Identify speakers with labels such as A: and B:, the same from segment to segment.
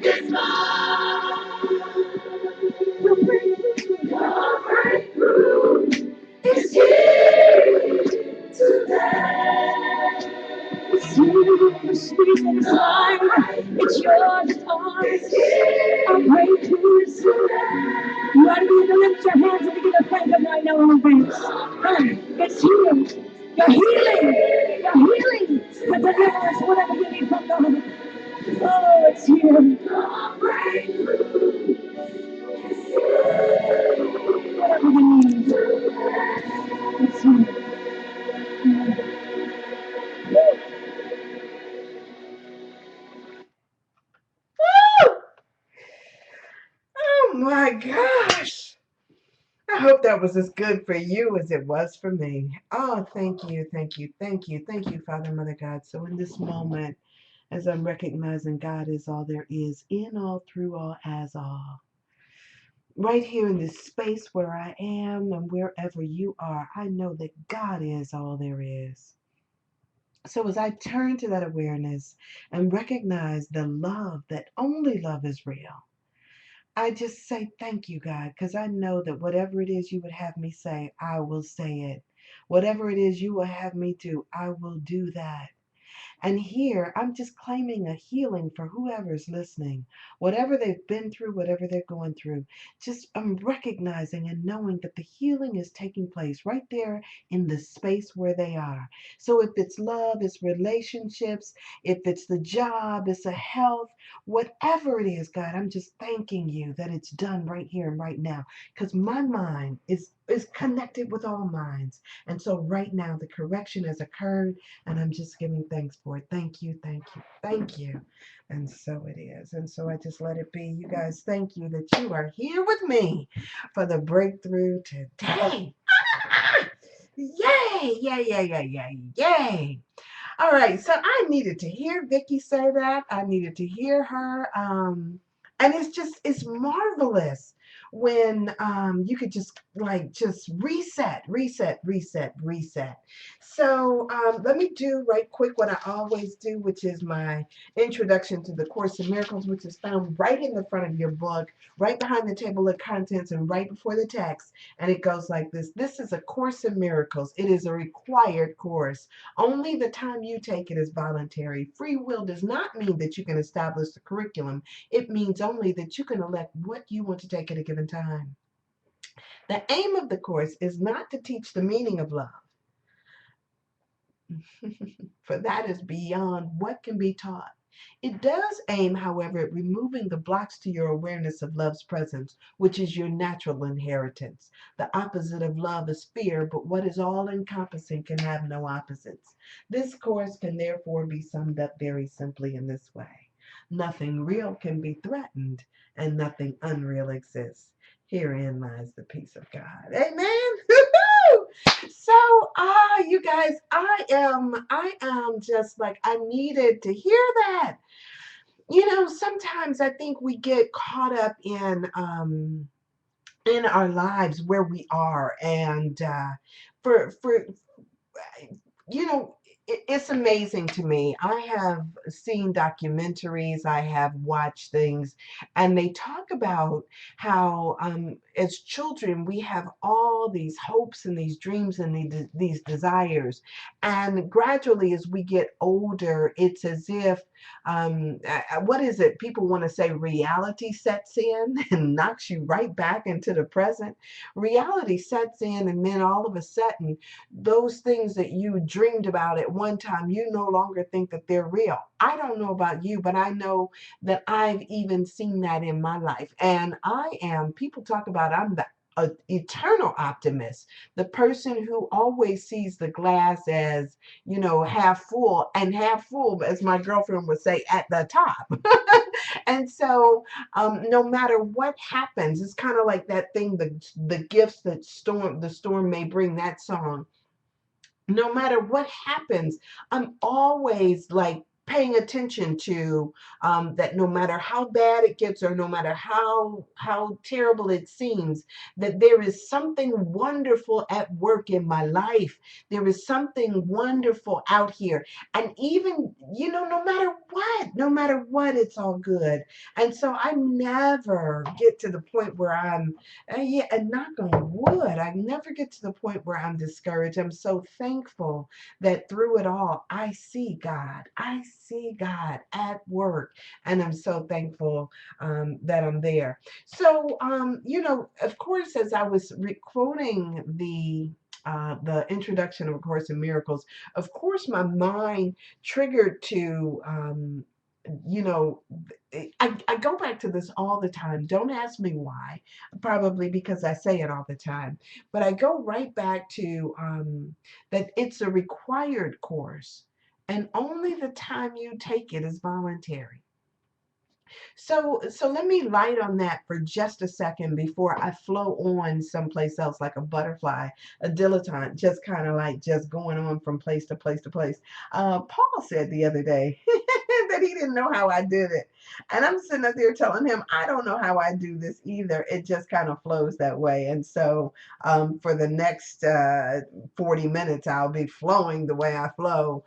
A: It's mine. Your breakthrough is here today. It's here, the street and inside. It's yours, our breakthrough is today. You ought to be able to lift your hands and begin to thank Him right now in advance. It's here. Your healing, your healing, your deliverance, whatever you need from God. Oh, it's here. Whatever you need, it's here. Woo! Oh my gosh. I hope that was as good for you as it was for me. Oh, thank you, thank you, thank you, thank you, Father, Mother, God. So in this moment, as I'm recognizing God is all there is, in all, through all, as all, right here in this space where I am and wherever you are, I know that God is all there is. So as I turn to that awareness and recognize the love, that only love is real, I just say thank you, God, because I know that whatever it is you would have me say, I will say it. Whatever it is you will have me do, I will do that. And here, I'm just claiming a healing for whoever's listening, whatever they've been through, whatever they're going through. Just I'm recognizing and knowing that the healing is taking place right there in the space where they are. So if it's love, it's relationships, if it's the job, it's a health, whatever it is, God, I'm just thanking you that it's done right here and right now. Because my mind is connected with all minds. And so right now the correction has occurred and I'm just giving thanks for it. Thank you, thank you, thank you. And so it is. And so I just let it be. You guys, thank you that you are here with me for the breakthrough today. Yay, yay, yay, yay, yay, yay. All right, so I needed to hear Vicky say that. I needed to hear her. And it's marvelous when you could just like just reset, reset, reset, reset. So let me do right quick what I always do, which is my introduction to the Course in Miracles, which is found right in the front of your book, right behind the table of contents and right before the text. And it goes like this. This is a Course in Miracles. It is a required course. Only the time you take it is voluntary. Free will does not mean that you can establish the curriculum. It means only that you can elect what you want to take at a given time. The aim of the course is not to teach the meaning of love, for that is beyond what can be taught. It does aim, however, at removing the blocks to your awareness of love's presence, which is your natural inheritance. The opposite of love is fear, but what is all encompassing can have no opposites. This course can therefore be summed up very simply in this way: nothing real can be threatened, and nothing unreal exists. Herein lies the peace of God. Amen. So, you guys, I am just like, I needed to hear that. You know, sometimes I think we get caught up in our lives where we are, and for you know, it's amazing to me. I have seen documentaries, I have watched things, and they talk about how, as children, we have all these hopes and these dreams and these desires. And gradually, as we get older, it's as if, what is it? People want to say reality sets in and knocks you right back into the present. Reality sets in, and then all of a sudden, those things that you dreamed about at one time, you no longer think that they're real. I don't know about you, but I know that I've even seen that in my life. And people talk about I'm the eternal optimist, the person who always sees the glass as, half full, and half full, as my girlfriend would say, at the top. And so no matter what happens, it's kind of like that thing, the gifts that the storm may bring, that song. No matter what happens, I'm always like paying attention to, that no matter how bad it gets or no matter how terrible it seems, that there is something wonderful at work in my life. There is something wonderful out here. And even, no matter what, it's all good. And so I never get to the point where I'm, yeah, and knock on wood, I never get to the point where I'm discouraged. I'm so thankful that through it all, I see God. I see God at work. And I'm so thankful that I'm there. So, of course, as I was quoting the introduction of A Course in Miracles, of course, my mind triggered to, you know, I go back to this all the time. Don't ask me why, probably because I say it all the time. But I go right back to that it's a required course, and only the time you take it is voluntary. So let me light on that for just a second before I flow on someplace else like a butterfly, a dilettante, just kind of like just going on from place to place to place. Paul said the other day that he didn't know how I did it. And I'm sitting up there telling him, I don't know how I do this either. It just kind of flows that way. And so for the next 40 minutes, I'll be flowing the way I flow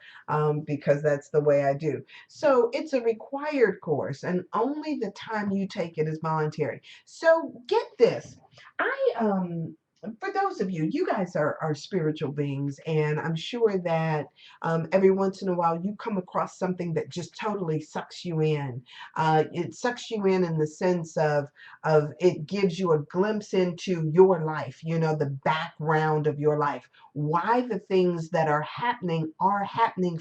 A: because that's the way I do. So it's a required course, and only the time you take it is voluntary. So get this. I For those of you, you guys are spiritual beings, and I'm sure that every once in a while you come across something that just totally sucks you in. It sucks you in the sense of it gives you a glimpse into your life, the background of your life, why the things that are happening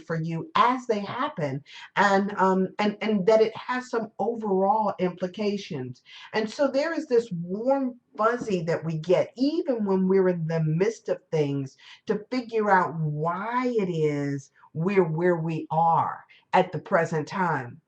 A: for you as they happen, and that it has some overall implications. And so there is this warm fuzzy that we get even when we're in the midst of things, to figure out why it is we're where we are at the present time.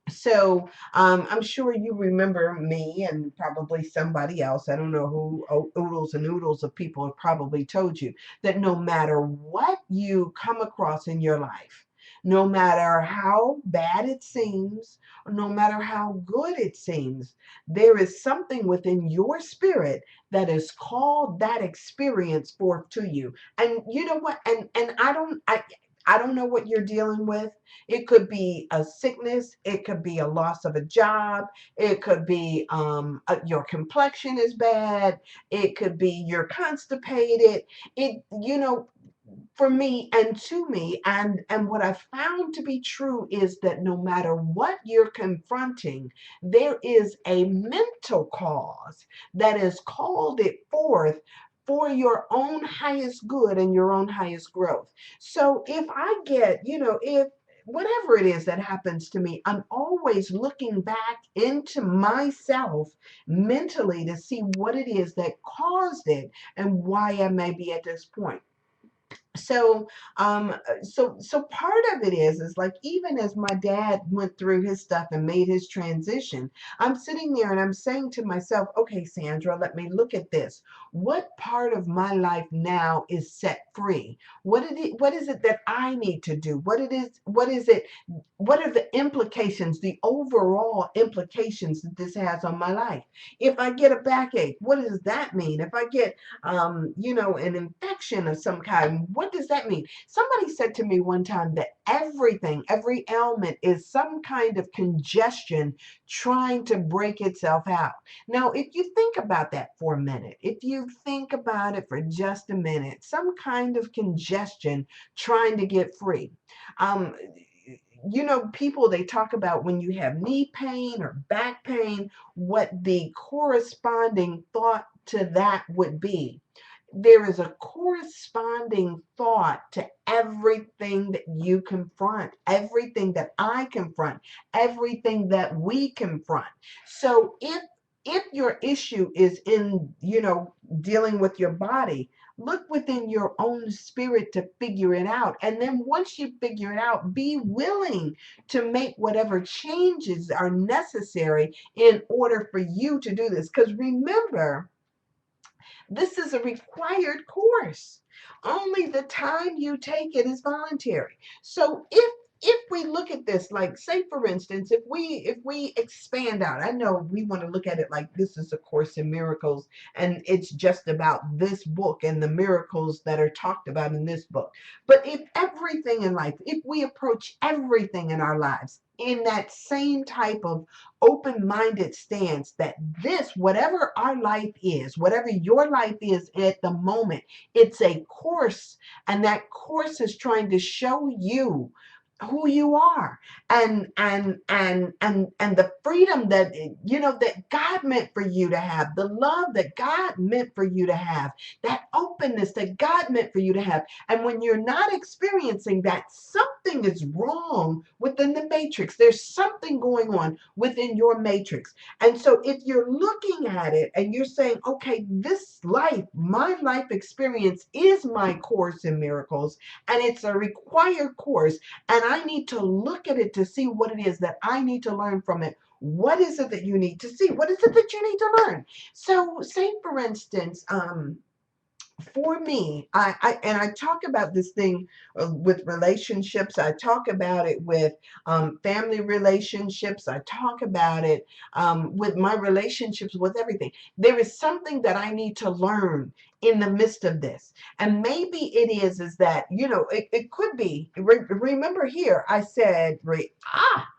A: So I'm sure you remember me and probably somebody else. I don't know who, oodles and oodles of people have probably told you that no matter what you come across in your life, no matter how bad it seems, no matter how good it seems, there is something within your spirit that has called that experience forth to you. And you know what? And I don't know what you're dealing with. It could be a sickness. It could be a loss of a job. It could be your complexion is bad. It could be you're constipated. For me and to me, and what I found to be true is that no matter what you're confronting, there is a mental cause that has called it forth for your own highest good and your own highest growth. So if I get, if whatever it is that happens to me, I'm always looking back into myself mentally to see what it is that caused it and why I may be at this point. So part of it is like, even as my dad went through his stuff and made his transition, I'm sitting there and I'm saying to myself, okay, Sandra, let me look at this. What part of my life now is set free? What is it that I need to do? What are the implications, the overall implications that this has on my life? If I get a backache, what does that mean? If I get an infection of some kind, what does that mean? Somebody said to me one time that every ailment is some kind of congestion trying to break itself out. Now, if you think about that for a minute, if you think about it for just a minute, some kind of congestion trying to get free. Um, People, they talk about when you have knee pain or back pain, what the corresponding thought to that would be. There is a corresponding thought to everything that you confront, everything that I confront, everything that we confront. So if your issue is in, dealing with your body, look within your own spirit to figure it out. And then once you figure it out, be willing to make whatever changes are necessary in order for you to do this. Because remember, this is a required course. Only the time you take it is voluntary. So if we look at this, like, say for instance, if we expand out, I know we want to look at it like this is a Course in Miracles, and it's just about this book and the miracles that are talked about in this book. But if everything in life, if we approach everything in our lives in that same type of open-minded stance, that this, whatever our life is, whatever your life is at the moment, it's a course, and that course is trying to show you who you are, and the freedom that that God meant for you to have, the love that God meant for you to have, that openness that God meant for you to have. And when you're not experiencing that, something is wrong within the matrix. There's something going on within your matrix. And so if you're looking at it and you're saying, okay, this life, my life experience is my Course in Miracles, and it's a required course, and I need to look at it to see what it is that I need to learn from it. What is it that you need to see? What is it that you need to learn? So, say for instance, for me, I talk about this thing with relationships. I talk about it with family relationships. I talk about it with my relationships with everything. There is something that I need to learn in the midst of this, and maybe it is that it could be. Remember here, I said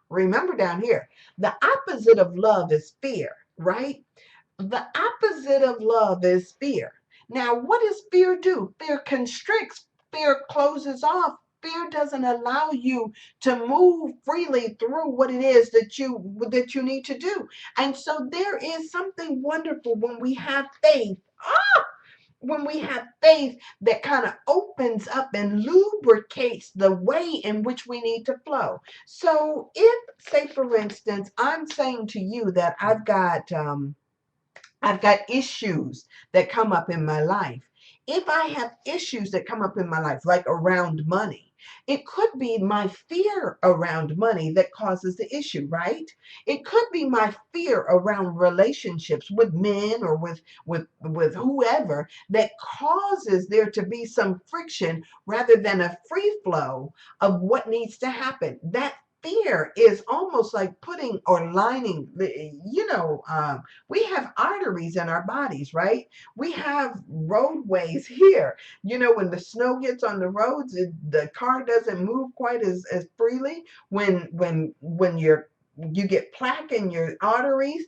A: remember down here, the opposite of love is fear, right? The opposite of love is fear. Now, what does fear do? Fear constricts, fear closes off. Fear doesn't allow you to move freely through what it is that you need to do. And so there is something wonderful when we have faith. When we have faith that kind of opens up and lubricates the way in which we need to flow. So if, say for instance, I'm saying to you that I've got issues that come up in my life. If I have issues that come up in my life, like around money, it could be my fear around money that causes the issue, right? It could be my fear around relationships with men or with whoever that causes there to be some friction rather than a free flow of what needs to happen. That fear is almost like putting or lining we have arteries in our bodies, right? We have roadways here. When the snow gets on the roads, the car doesn't move quite as freely. When you get plaque in your arteries,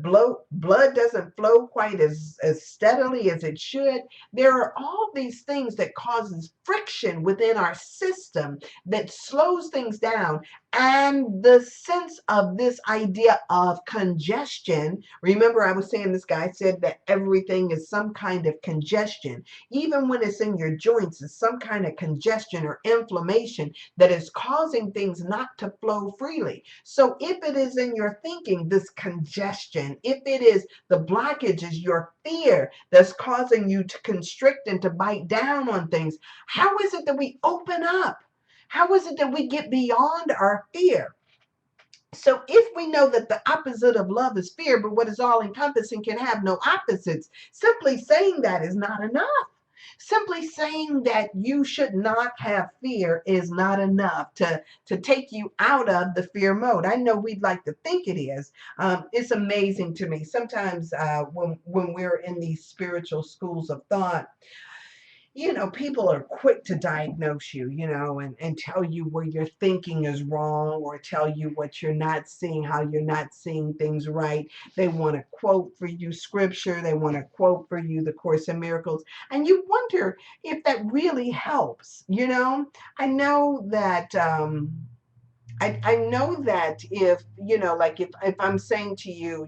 A: blood doesn't flow quite as steadily as it should. There are all these things that causes friction within our system that slows things down, and the sense of this idea of congestion. Remember, I was saying this guy said that everything is some kind of congestion. Even when it's in your joints, it's some kind of congestion or inflammation that is causing things not to flow freely. So if it is in your thinking, this congestion, if it is the blockage is your fear that's causing you to constrict and to bite down on things, how is it that we open up? How is it that we get beyond our fear? So if we know that the opposite of love is fear, but what is all encompassing can have no opposites, simply saying that is not enough. Simply saying that you should not have fear is not enough to take you out of the fear mode. I know we'd like to think it is. It's amazing to me. Sometimes when we're in these spiritual schools of thought, people are quick to diagnose you, and tell you where your thinking is wrong, or tell you what you're not seeing, how you're not seeing things right. They want to quote for you scripture. They want to quote for you the Course in Miracles. And you wonder if that really helps. I know that I know that if, like if I'm saying to you,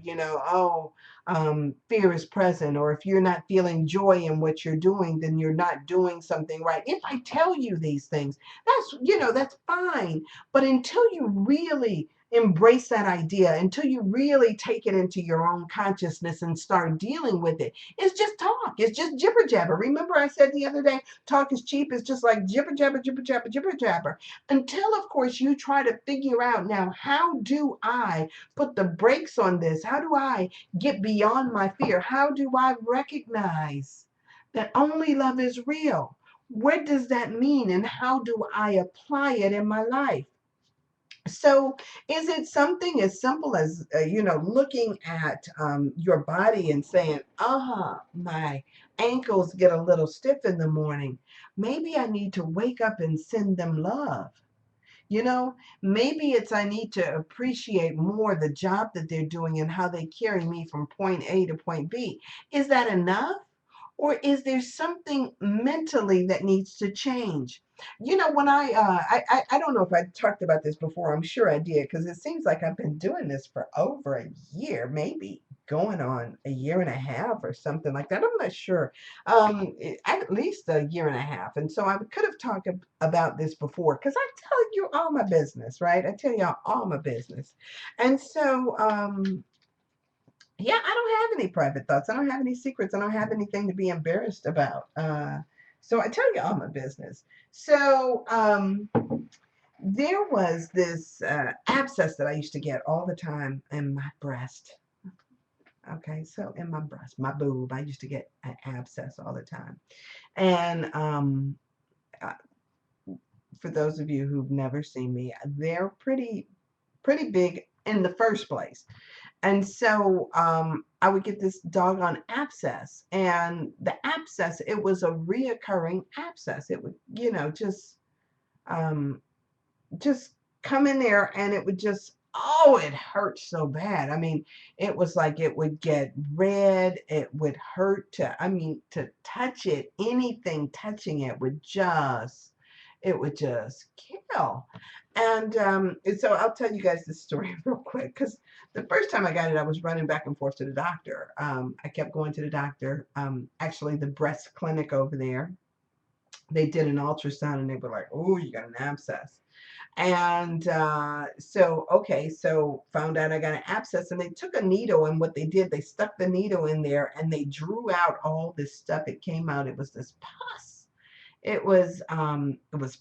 A: fear is present, or if you're not feeling joy in what you're doing, then you're not doing something right. If I tell you these things, that's fine. But until you really embrace that idea, until you really take it into your own consciousness and start dealing with it, it's just talk. It's just jibber jabber. Remember I said the other day, talk is cheap. It's just like jibber jabber, jibber jabber, jibber jabber. Until, of course, you try to figure out, now, how do I put the brakes on this? How do I get beyond my fear? How do I recognize that only love is real? What does that mean, and how do I apply it in my life? So, is it something as simple as, looking at your body and saying, my ankles get a little stiff in the morning. Maybe I need to wake up and send them love. You know, maybe it's I need to appreciate more the job that they're doing and how they carry me from point A to point B. Is that enough? Or is there something mentally that needs to change? When I don't know if I talked about this before. I'm sure I did, because it seems like I've been doing this for over a year, maybe going on a year and a half or something like that. I'm not sure. At least a year and a half. And so I could have talked about this before, because I tell you all my business, right? I tell y'all all my business. And so, yeah, I don't have any private thoughts. I don't have any secrets. I don't have anything to be embarrassed about. So I tell you all my business. So there was this abscess that I used to get all the time in my breast. Okay, so in my breast, my boob, I used to get an abscess all the time. And uh, for those of you who've never seen me, they're pretty big in the first place. And so I would get this doggone abscess. And the abscess, it was a reoccurring abscess. It would, um, just come in there, and it would just, oh, it hurt so bad. I mean, it was like it would get red. It would hurt to touch it. Anything touching it would just kill. And so I'll tell you guys this story real quick, because the first time I got it, I was running back and forth to the doctor. I kept going to the doctor. Actually, the breast clinic over there, they did an ultrasound, and they were like, "Oh, you got an abscess." And so found out I got an abscess, and they took a needle, and what they did, they stuck the needle in there, and they drew out all this stuff. It came out. It was this pus. It was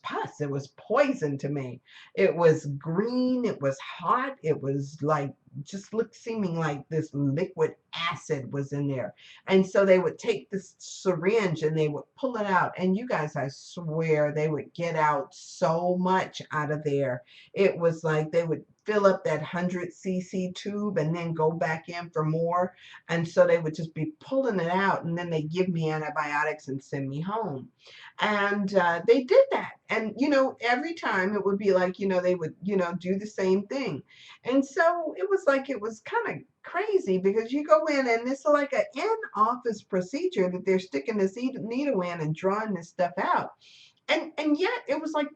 A: pus. It was poison to me. It was green. It was hot. It was like, just looked seeming like this liquid acid was in there. And so they would take this syringe and they would pull it out. And you guys, I swear, they would get out so much out of there. It was like they would fill up that 100 cc tube and then go back in for more. And so they would just be pulling it out, and then they give me antibiotics and send me home. And they did that. And, every time it would be like, they would, do the same thing. And so it was like, it was kind of crazy, because you go in and it's like an in-office procedure that they're sticking this needle in and drawing this stuff out. And yet it was like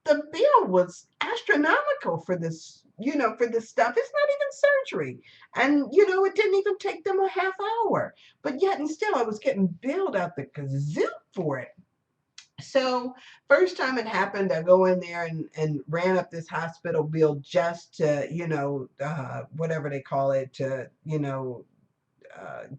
A: the bill was astronomical for this, for this stuff. It's not even surgery. And, it didn't even take them a half hour. But yet and still I was getting billed out the kazoo for it. So first time it happened, I go in there and ran up this hospital bill just to, whatever they call it, to,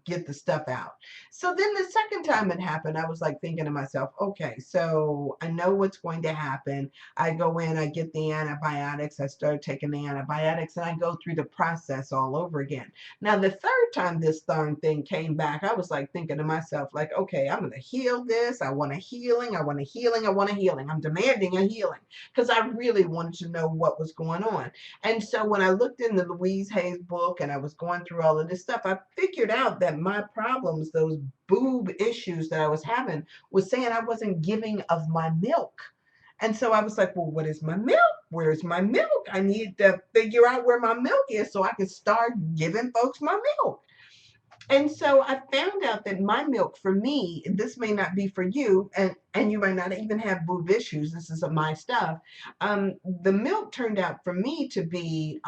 A: get the stuff out. So then the second time it happened, I was like thinking to myself, okay, so I know what's going to happen. I go in, I get the antibiotics, I start taking the antibiotics, and I go through the process all over again. Now, the third time this darn thing came back, I was like thinking to myself, like, okay, I'm going to heal this. I want a healing. I want a healing. I want a healing. I'm demanding a healing, because I really wanted to know what was going on. And so when I looked in the Louise Hayes book and I was going through all of this stuff, I figured out that my problems, those boob issues that I was having, was saying I wasn't giving of my milk. And so I was like, well, what is my milk? Where's my milk? I need to figure out where my milk is so I can start giving folks my milk. And so I found out that my milk, for me, this may not be for you, and you might not even have boob issues. This is my stuff. The milk turned out for me to be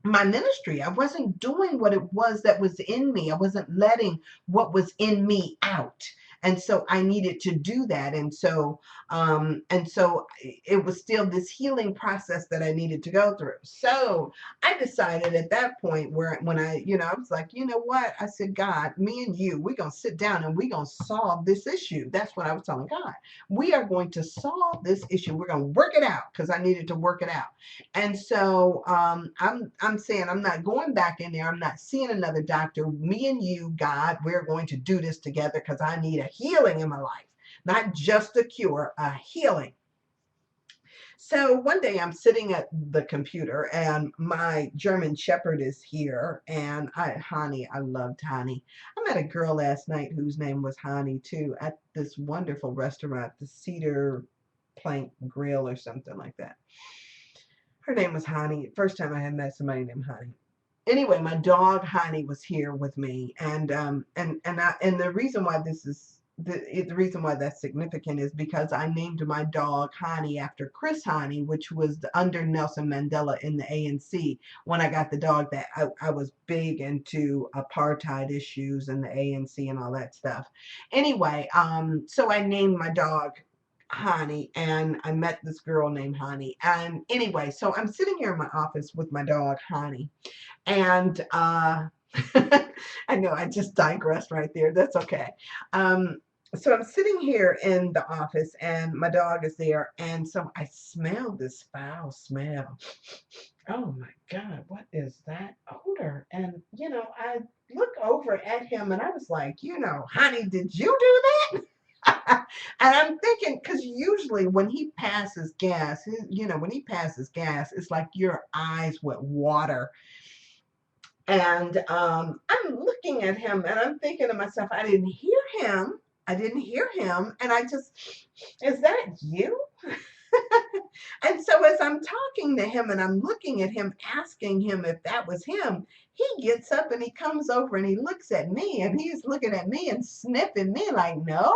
A: my ministry. I wasn't doing what it was that was in me. I wasn't letting what was in me out. And so I needed to do that. And so it was still this healing process that I needed to go through. So I decided at that point, when I was like, you know what? I said, God, me and you, we're going to sit down and we're going to solve this issue. That's what I was telling God. We are going to solve this issue. We're going to work it out, because I needed to work it out. And so I'm saying I'm not going back in there. I'm not seeing another doctor. Me and you, God, we're going to do this together, because I need a healing in my life. not just a cure, a healing. So one day I'm sitting at the computer and my German Shepherd is here, and I loved Hani. I met a girl last night whose name was Hani too at this wonderful restaurant, the Cedar Plank Grill or something like that. Her name was Hani. First time I had met somebody named Hani. Anyway, my dog Hani was here with me, and the reason why this is the reason why that's significant is because I named my dog Hani after Chris Hani, which was under Nelson Mandela in the ANC. When I got the dog, that I was big into apartheid issues and the ANC and all that stuff. Anyway, so I named my dog Hani, and I met this girl named Hani. And anyway, so I'm sitting here in my office with my dog Hani, and I know I just digressed right there. That's okay. So I'm sitting here in the office and my dog is there. And so I smell this foul smell. Oh my God, what is that odor? And, I look over at him and I was like, honey, did you do that? And I'm thinking, because usually when he passes gas, when he passes gas, it's like your eyes with water. And I'm looking at him and I'm thinking to myself, I didn't hear him. I didn't hear him. And is that you? And so as I'm talking to him and I'm looking at him, asking him if that was him, he gets up and he comes over and he looks at me and he's looking at me and sniffing me like, no,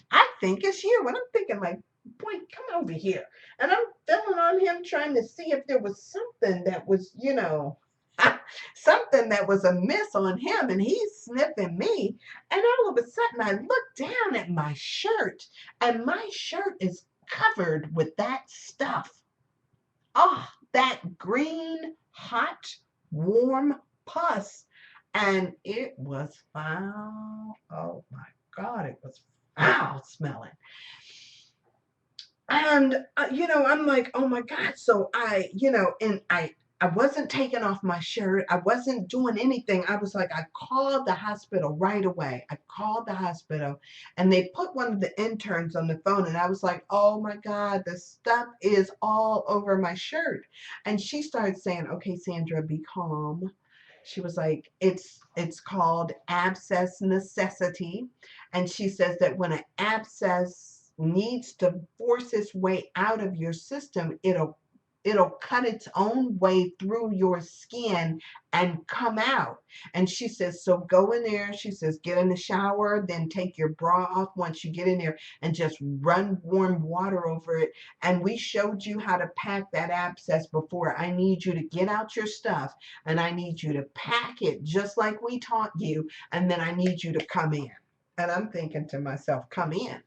A: I think it's you. And I'm thinking like, boy, come over here. And I'm feeling on him trying to see if there was something that was, something that was amiss on him, and he's sniffing me. And all of a sudden I look down at my shirt and my shirt is covered with that stuff. Oh, that green, hot, warm pus. And it was foul. Oh my God, it was foul smelling. And, I'm like, oh my God. So I wasn't taking off my shirt. I wasn't doing anything. I was like, I called the hospital right away. I called the hospital and they put one of the interns on the phone. And I was like, oh my God, the stuff is all over my shirt. And she started saying, okay, Sandra, be calm. She was like, it's called abscess necessity. And she says that when an abscess needs to force its way out of your system, it'll cut its own way through your skin and come out. And she says, so go in there. She says, get in the shower, then take your bra off once you get in there and just run warm water over it. And we showed you how to pack that abscess before. I need you to get out your stuff and I need you to pack it just like we taught you. And then I need you to come in. And I'm thinking to myself, come in.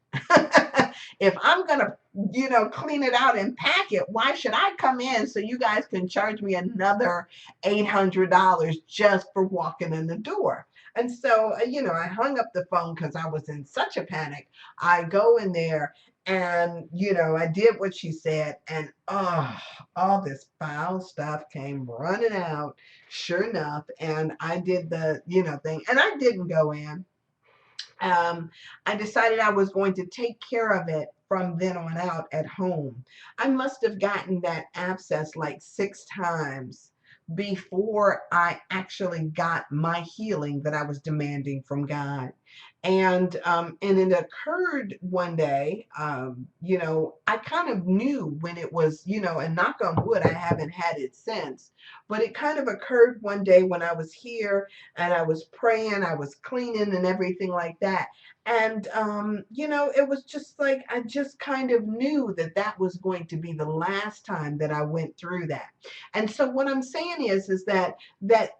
A: If I'm going to, clean it out and pack it, why should I come in so you guys can charge me another $800 just for walking in the door? And so, I hung up the phone because I was in such a panic. I go in there and, I did what she said. And, all this foul stuff came running out, sure enough. And I did the, thing. And I didn't go in. I decided I was going to take care of it from then on out at home. I must have gotten that abscess like 6 times before I actually got my healing that I was demanding from God. And it occurred one day, I kind of knew when it was, and knock on wood, I haven't had it since, but it kind of occurred one day when I was here and I was praying, I was cleaning and everything like that. And, it was just like, I just kind of knew that that was going to be the last time that I went through that. And so what I'm saying is that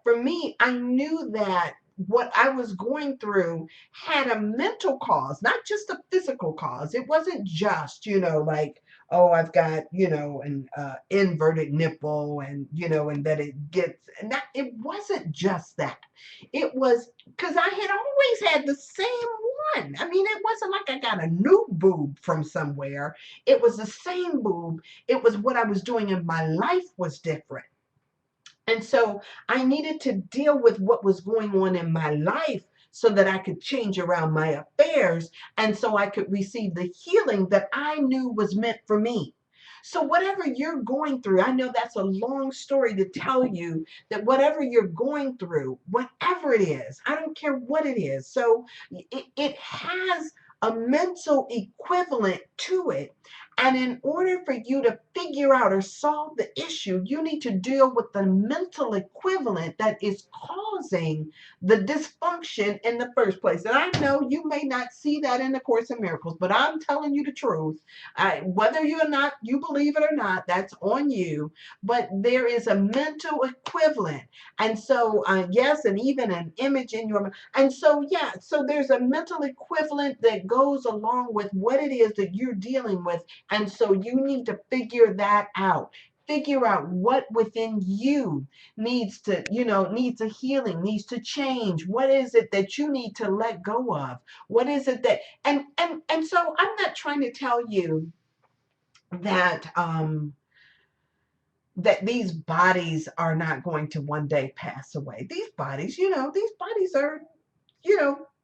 A: for me, I knew that what I was going through had a mental cause, not just a physical cause. It wasn't just, like, oh, I've got, an inverted nipple and that it gets, and that it wasn't just that. It was because I had always had the same one. I mean, it wasn't like I got a new boob from somewhere. It was the same boob. It was what I was doing in my life was different. And so I needed to deal with what was going on in my life so that I could change around my affairs and so I could receive the healing that I knew was meant for me. So, whatever you're going through, I know that's a long story to tell you that whatever you're going through, whatever it is, I don't care what it is. So, it has a mental equivalent to it. And in order for you to figure out or solve the issue, you need to deal with the mental equivalent that is causing the dysfunction in the first place. And I know you may not see that in the Course in Miracles, but I'm telling you the truth. Whether you or not you believe it or not, that's on you. But there is a mental equivalent, and so yes, and even an image in your mind. And so yeah, so there's a mental equivalent that goes along with what it is that you're dealing with, and so you need to figure that out. Figure out what within you needs a healing, needs to change. What is it that you need to let go of? What is it that and so I'm not trying to tell you that that these bodies are not going to one day pass away. These bodies are,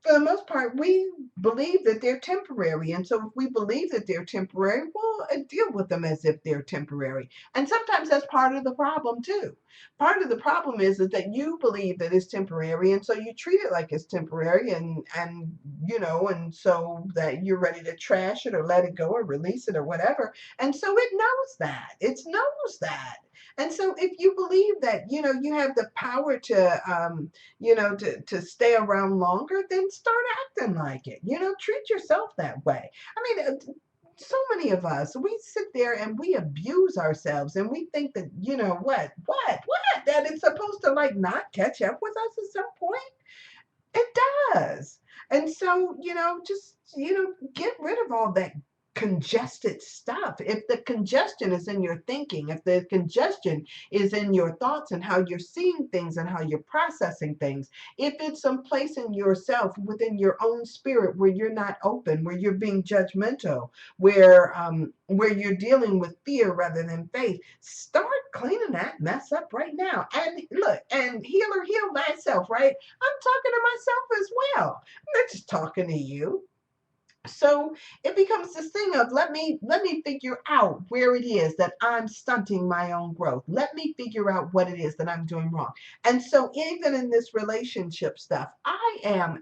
A: for the most part, we believe that they're temporary. And so if we believe that they're temporary, we'll deal with them as if they're temporary. And sometimes that's part of the problem too. Part of the problem is that you believe that it's temporary, and so you treat it like it's temporary, and so that you're ready to trash it or let it go or release it or whatever. And so it knows that. It knows that. And so if you believe that, you have the power to stay around longer, then start acting like it. Treat yourself that way. I mean, so many of us, we sit there and we abuse ourselves and we think that, that it's supposed to like not catch up with us at some point. It does. And so, just, get rid of all that congested stuff. If the congestion is in your thinking, if the congestion is in your thoughts and how you're seeing things and how you're processing things, if it's someplace in yourself within your own spirit where you're not open, where you're being judgmental, where you're dealing with fear rather than faith, start cleaning that mess up right now. And look, and heal thyself, right? I'm talking to myself as well. I'm not just talking to you. So it becomes this thing of let me figure out where it is that I'm stunting my own growth. Let me figure out what it is that I'm doing wrong. And so even in this relationship stuff, I am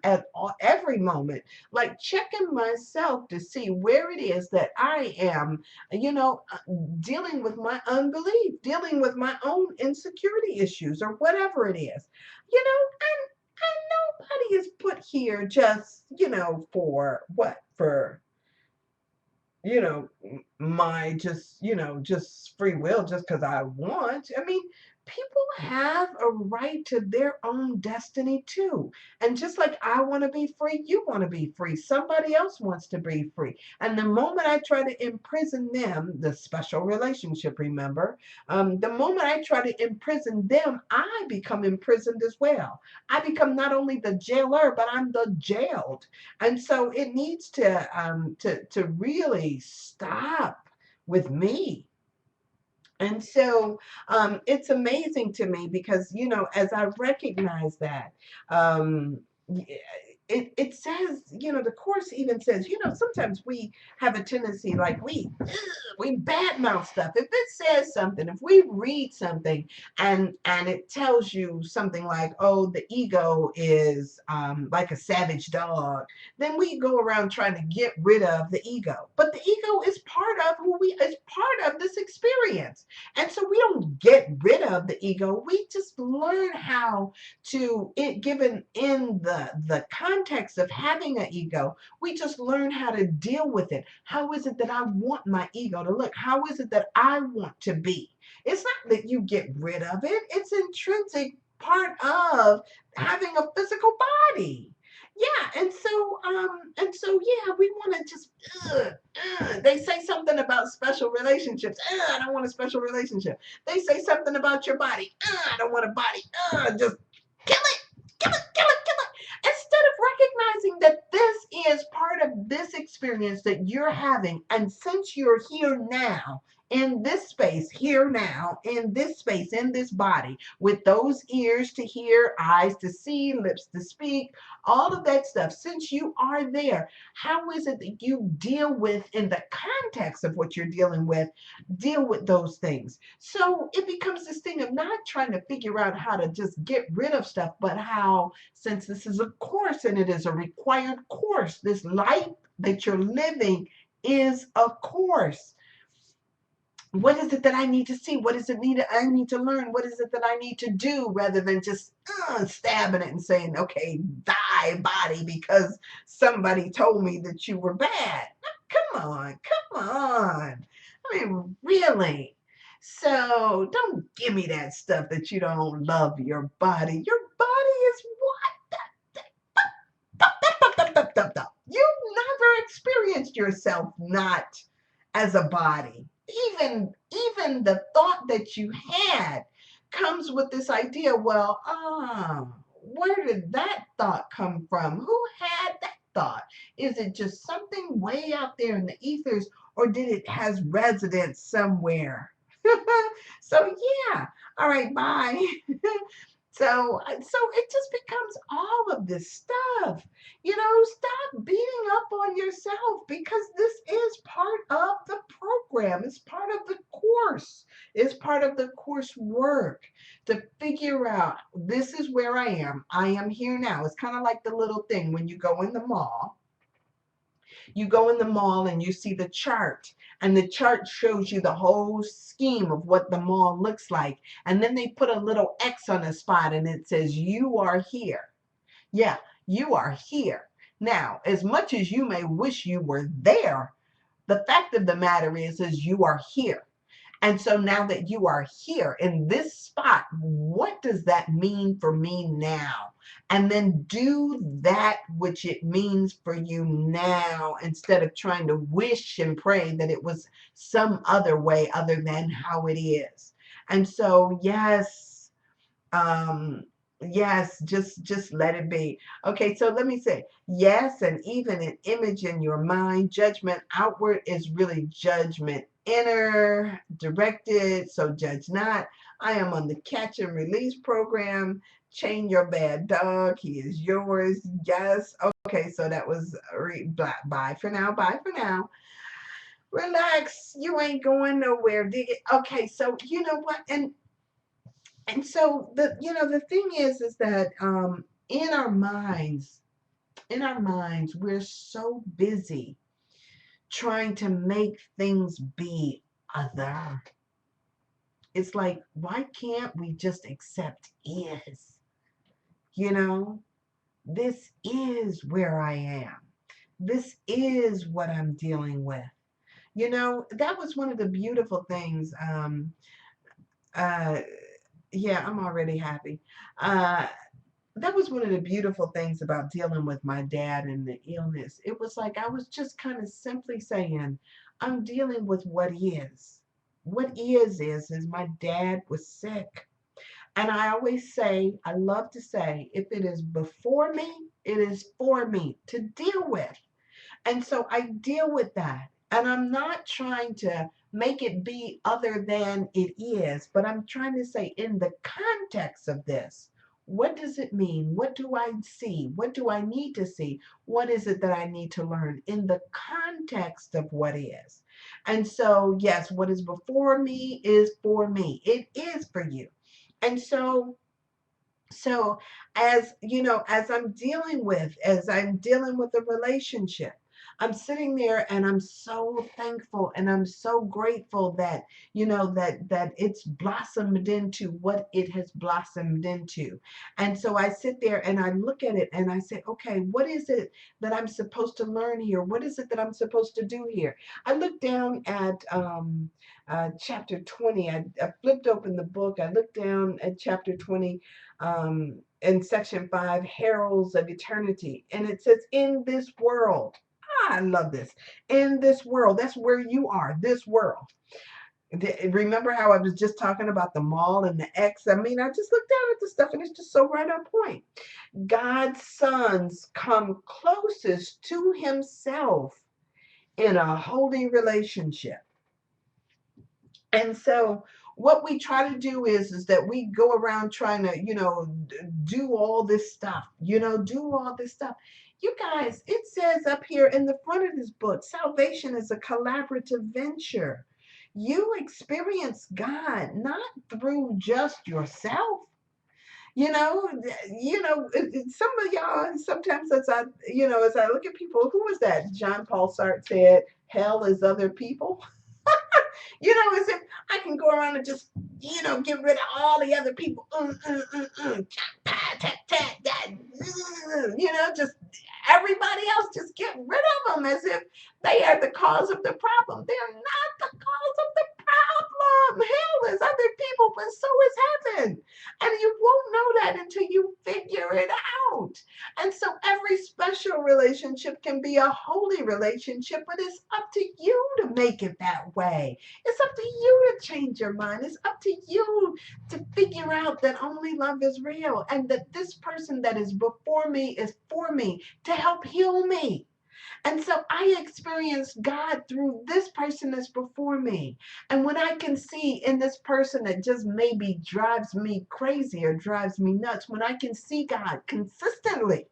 A: every moment like checking myself to see where it is that I am, dealing with my unbelief, dealing with my own insecurity issues or whatever it is. And nobody is put here just, for what? For, my just free will, just because I want. I mean, people have a right to their own destiny too. And just like I want to be free, you want to be free. Somebody else wants to be free. And the moment I try to imprison them, the special relationship, remember, the moment I try to imprison them, I become imprisoned as well. I become not only the jailer, but I'm the jailed. And so it needs to really stop with me. And so it's amazing to me because, as I recognize that, um, it says, the Course even says, sometimes we have a tendency, like we badmouth stuff. If it says something, if we read something and it tells you something like, oh, the ego is like a savage dog, then we go around trying to get rid of the ego. But the ego is part of is part of this experience. And so we don't get rid of the ego. We just learn how to it given in the context of having an ego, we just learn how to deal with it. How is it that I want my ego to look? How is it that I want to be? It's not that you get rid of it. It's intrinsic part of having a physical body. Yeah, and so yeah, we want to just they say something about special relationships. I don't want a special relationship. They say something about your body. I don't want a body. Just kill it, kill it, kill it, kill it. Instead of recognizing that this is part of this experience that you're having, and since you're here now in this space, here now, in this space, in this body, with those ears to hear, eyes to see, lips to speak, all of that stuff, since you are there, how is it that you deal with, in the context of what you're deal with those things? So it becomes this thing of not trying to figure out how to just get rid of stuff, but how, since this is a course and it is a required course, this life that you're living is a course. What is it that I need to see? What is it I need to learn? What is it that I need to do, rather than just stabbing it and saying, okay, die body, because somebody told me that you were bad. Come on, come on. I mean, really. So don't give me that stuff that you don't love your body. Your body is what? You've never experienced yourself not as a body. Even the thought that you had comes with this idea, well, where did that thought come from? Who had that thought? Is it just something way out there in the ethers, or did it has residence somewhere? So yeah, all right, bye. So it just becomes all of this stuff. Stop beating up on yourself, because this is part of the program. It's part of the course. It's part of the course work to figure out, this is where I am. I am here now. It's kind of like the little thing when you go in the mall. You go in the mall and you see the chart, and the chart shows you the whole scheme of what the mall looks like. And then they put a little X on a spot and it says, you are here. Yeah, you are here. Now, as much as you may wish you were there, the fact of the matter is you are here. And so now that you are here in this spot, what does that mean for me now? And then do that which it means for you now, instead of trying to wish and pray that it was some other way other than how it is. And so, yes, yes, just let it be. Okay, so let me say, yes, and even an image in your mind. Judgment outward is really judgment inner directed, so judge not. I am on the catch and release program. Chain your bad dog, he is yours. Yes. Okay, so that was bye for now. Bye for now. Relax, you ain't going nowhere. Dig it. Okay, so you know what, and so the thing is that in our minds, we're so busy trying to make things be other. It's like, why can't we just accept is? This is where I am. This is what I'm dealing with. That was one of the beautiful things. Uh, yeah, I'm already happy. Uh, that was one of the beautiful things about dealing with my dad and the illness. It was like I was just kind of simply saying, I'm dealing with what is. What is my dad was sick. And I always say, I love to say, if it is before me, it is for me to deal with. And so I deal with that. And I'm not trying to make it be other than it is, but I'm trying to say, in the context of this, what does it mean? What do I see? What do I need to see? What is it that I need to learn in the context of what is? And so, yes, what is before me is for me. It is for you. And so as I'm dealing with a relationship, I'm sitting there and I'm so thankful and I'm so grateful that that it's blossomed into what it has blossomed into. And so I sit there and I look at it and I say, okay, what is it that I'm supposed to learn here? What is it that I'm supposed to do here? I look down at chapter 20. I flipped open the book. I looked down at chapter 20, in section 5, Heralds of Eternity. And it says, in this world. I love this. In this world. That's where you are, this world. Remember how I was just talking about the mall and the X? I mean, I just looked down at the stuff and it's just so right on point. God's sons come closest to himself in a holy relationship. And so what we try to do is that we go around trying to, do all this stuff, do all this stuff. You guys, it says up here in the front of this book, salvation is a collaborative venture. You experience God not through just yourself. Some of y'all, sometimes as I look at people, who was that? John Paul Sartre said, hell is other people. As if I can go around and just, get rid of all the other people. Just everybody else, just get rid of them as if they are the cause of the problem. They're not the cause of the problem. Hell is other people, but so is heaven. And you won't know that until you figure it out. And so every special relationship can be a holy relationship, but it's up to you to make it that way. It's up to you to change your mind. It's up to you to figure out that only love is real and that this person that is before me is for me to help heal me. And so I experienced God through this person that's before me. And when I can see in this person that just maybe drives me crazy or drives me nuts, when I can see God consistently,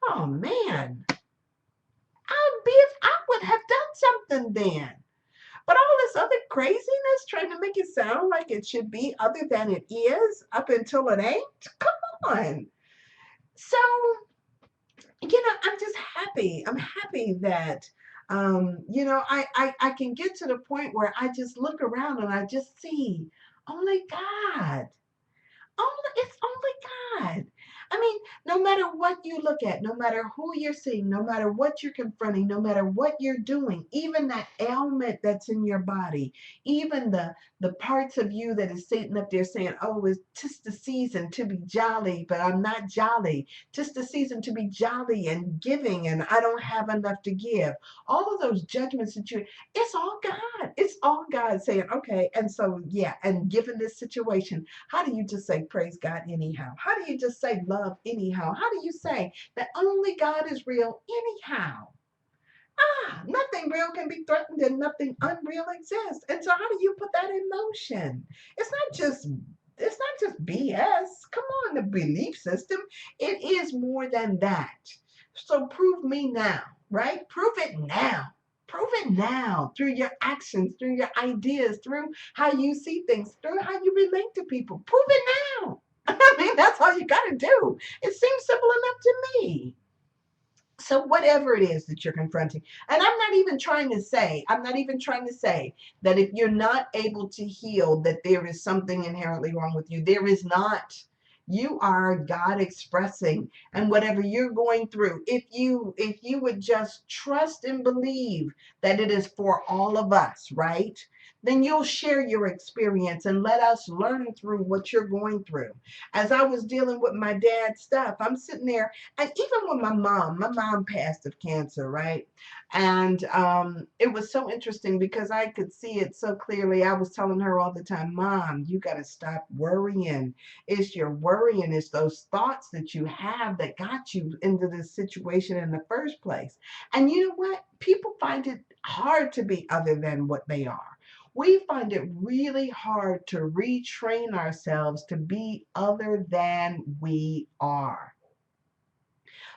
A: oh man, I would have done something then. But all this other craziness, trying to make it sound like it should be other than it is, up until it ain't, come on. So, I'm just happy. I'm happy that, I can get to the point where I just look around and I just see only God. It's only God. I mean, no matter what you look at, no matter who you're seeing, no matter what you're confronting, no matter what you're doing, even that ailment that's in your body, even the parts of you that is sitting up there saying, "Oh, it's just the season to be jolly, but I'm not jolly. Just the season to be jolly and giving, and I don't have enough to give." All of those judgments that it's all God. It's all God saying, "Okay," and so yeah, and given this situation, how do you just say praise God anyhow? How do you just say love anyhow? How do you say that only God is real anyhow? Nothing real can be threatened and nothing unreal exists. And so how do you put that in motion? It's not just it's not just BS. Come on, the belief system. It is more than that. So prove me now, right? Prove it now. Prove it now through your actions, through your ideas, through how you see things, through how you relate to people. Prove it now. I mean, that's all you got to do. It seems simple enough to me. So whatever it is that you're confronting, and I'm not even trying to say that if you're not able to heal, that there is something inherently wrong with you. There is not. You are God expressing, and whatever you're going through, if you would just trust and believe that it is for all of us, right? Then you'll share your experience and let us learn through what you're going through. As I was dealing with my dad's stuff, I'm sitting there, and even with my mom passed of cancer, right? And it was so interesting because I could see it so clearly. I was telling her all the time, Mom, you got to stop worrying. It's your worrying, it's those thoughts that you have that got you into this situation in the first place. And you know what? People find it hard to be other than what they are. We find it really hard to retrain ourselves to be other than we are.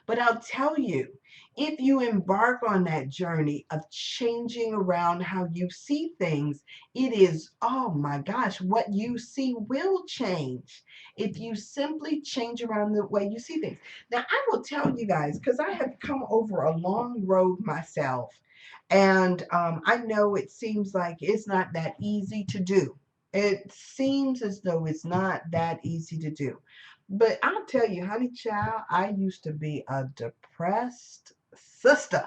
A: But I'll tell you, if you embark on that journey of changing around how you see things, it is, oh my gosh, what you see will change if you simply change around the way you see things. Now, I will tell you guys, because I have come over a long road myself, and I know it seems like it's not that easy to do. It seems as though it's not that easy to do. But I'll tell you, honey child, I used to be a depressed sister.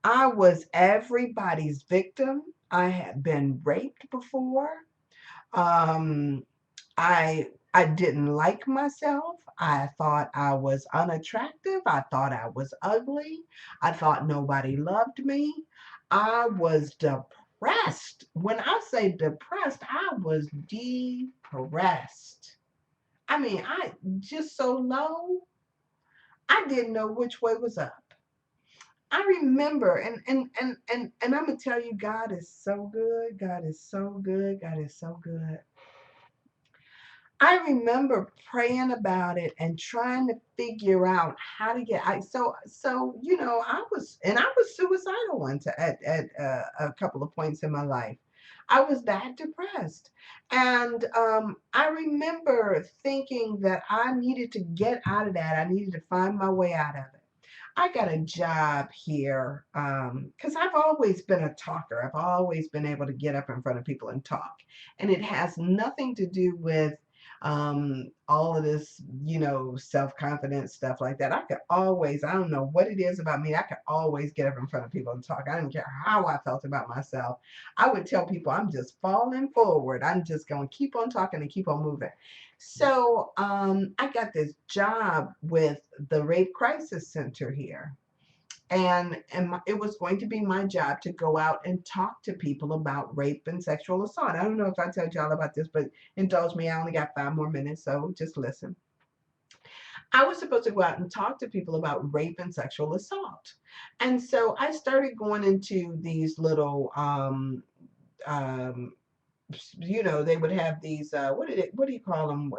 A: I was everybody's victim. I had been raped before. Um, I didn't like myself. I thought I was unattractive. I thought I was ugly. I thought nobody loved me. I was depressed. When I say depressed, I was depressed. I mean, I just so low, I didn't know which way was up. I remember, and I'm gonna tell you, God is so good. God is so good. God is so good. I remember praying about it and trying to figure out how to get. I was suicidal once at a couple of points in my life. I was that depressed, and I remember thinking that I needed to get out of that. I needed to find my way out of it. I got a job here because I've always been a talker. I've always been able to get up in front of people and talk. And it has nothing to do with all of this, self-confidence stuff like that. I could always, I don't know what it is about me, I could always get up in front of people and talk. I didn't care how I felt about myself. I would tell people I'm just falling forward. I'm just going to keep on talking and keep on moving. So I got this job with the Rape Crisis Center here. It was going to be my job to go out and talk to people about rape and sexual assault. I don't know if I told y'all about this, but indulge me. I only got 5 more minutes, so just listen. I was supposed to go out and talk to people about rape and sexual assault. And so I started going into these little um, they would have these what do you call them?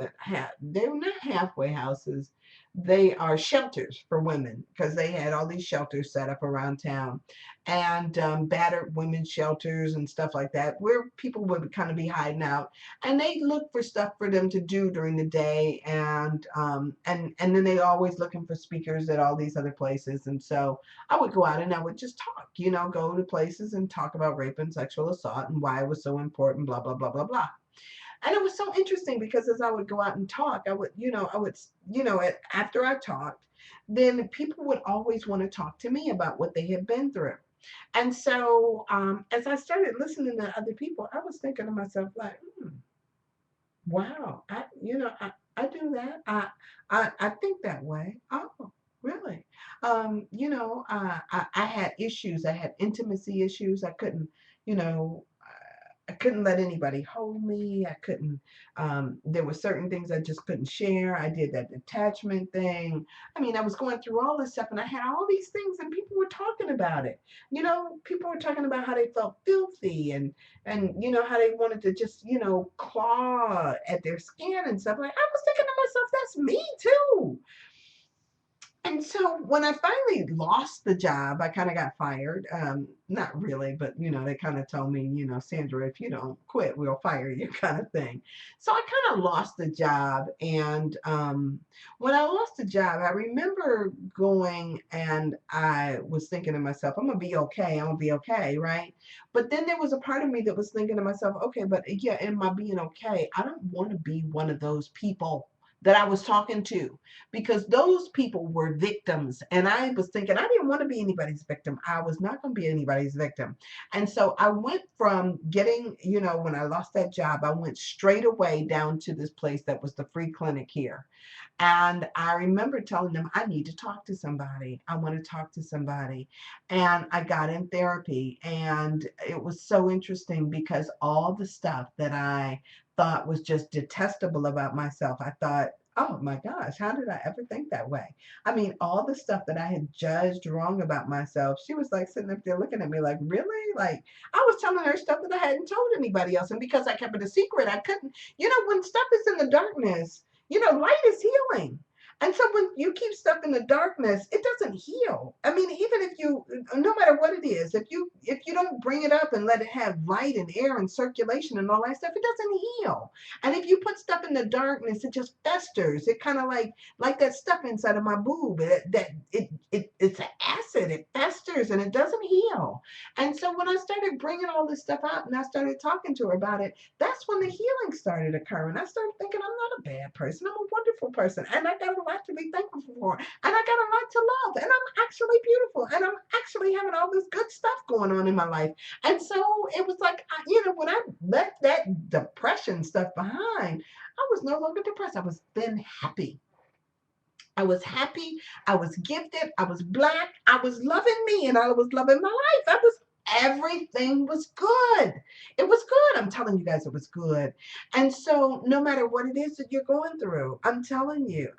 A: They're not halfway houses. They are shelters for women because they had all these shelters set up around town, and battered women's shelters and stuff like that, where people would kind of be hiding out, and they look for stuff for them to do during the day, and then they always looking for speakers at all these other places, and so I would go out and I would just talk, go to places and talk about rape and sexual assault and why it was so important, blah, blah, blah, blah, blah. And it was so interesting because as I would go out and talk, after I talked, then people would always want to talk to me about what they had been through. And so as I started listening to other people, I was thinking to myself, like, wow, I do that. I think that way. Oh, really? I had issues. I had intimacy issues. You know, I couldn't let anybody hold me. I couldn't, there were certain things I just couldn't share. I did that detachment thing. I mean, I was going through all this stuff and I had all these things and people were talking about it. People were talking about how they felt filthy and how they wanted to just, claw at their skin and stuff. Like, I was thinking to myself, that's me too. And so when I finally lost the job, I kind of got fired. Not really, but they kind of told me, Sandra, if you don't quit, we'll fire you, kind of thing. So I kind of lost the job. And when I lost the job, I remember going and I was thinking to myself, I'm going to be okay. I'm going to be okay. Right. But then there was a part of me that was thinking to myself, okay, but yeah, am I being okay? I don't want to be one of those people that I was talking to, because those people were victims. And I was thinking, I didn't want to be anybody's victim. I was not going to be anybody's victim. And so I went from getting, when I lost that job, I went straight away down to this place that was the free clinic here. And I remember telling them, I need to talk to somebody. I want to talk to somebody. And I got in therapy. And it was so interesting because all the stuff that I thought was just detestable about myself, I thought, oh my gosh, how did I ever think that way? I mean, all the stuff that I had judged wrong about myself, she was like sitting up there looking at me like, really? Like, I was telling her stuff that I hadn't told anybody else. And because I kept it a secret, I couldn't, when stuff is in the darkness, light is healing. And so when you keep stuff in the darkness, it doesn't heal. I mean, even if you, no matter what it is, if you don't bring it up and let it have light and air and circulation and all that stuff, it doesn't heal. And if you put stuff in the darkness, it just festers. It kind of like that stuff inside of my boob. It's an acid. It festers and it doesn't heal. And so when I started bringing all this stuff out and I started talking to her about it, that's when the healing started occurring. I started thinking, I'm not a bad person. I'm a wonderful person. And I got a lot to be thankful for. And I got a lot to love. And I'm actually beautiful. And I'm actually having all this good stuff going on in my life. And so it was like, when I left that depression stuff behind, I was no longer depressed. I was then happy. I was happy. I was gifted. I was black. I was loving me and I was loving my life. I was Everything was good. It was good. I'm telling you guys, it was good. And so, no matter what it is that you're going through, I'm telling you,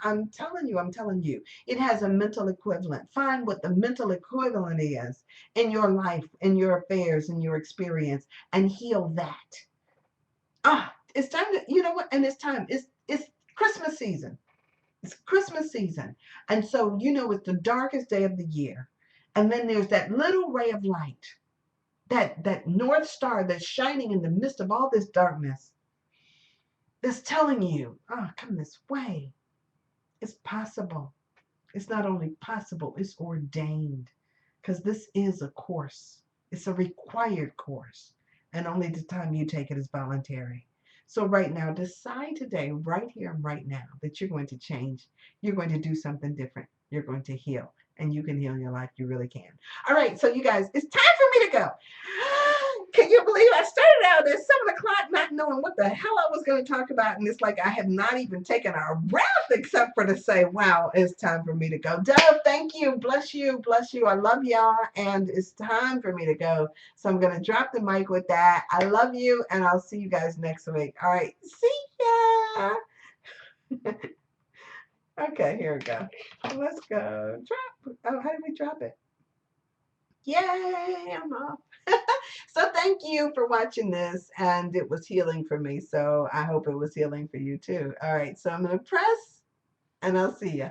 A: it has a mental equivalent. Find what the mental equivalent is in your life, in your affairs, in your experience, and heal that. It's time to, you know what? And it's time. It's Christmas season. It's Christmas season. And so, it's the darkest day of the year. And then there's that little ray of light, that north star that's shining in the midst of all this darkness, that's telling you, come this way. It's possible. It's not only possible, it's ordained, because this is a course. It's a required course, and only the time you take it is voluntary. So right now, decide today, right here and right now, that you're going to change. You're going to do something different. You're going to heal, and you can heal your life. You really can. All right, so you guys, it's time for me to go. Can you believe I started out at 7 o'clock not knowing what the hell I was going to talk about? And it's like I have not even taken a breath except for to say, wow, it's time for me to go. Dove, thank you. Bless you. Bless you. I love y'all. And it's time for me to go. So I'm going to drop the mic with that. I love you. And I'll see you guys next week. All right. See ya. Okay, here we go. Let's go. Drop. Oh, how did we drop it? Yay, I'm off. So thank you for watching this, and it was healing for me, so I hope it was healing for you too. All right, so I'm going to press, and I'll see you.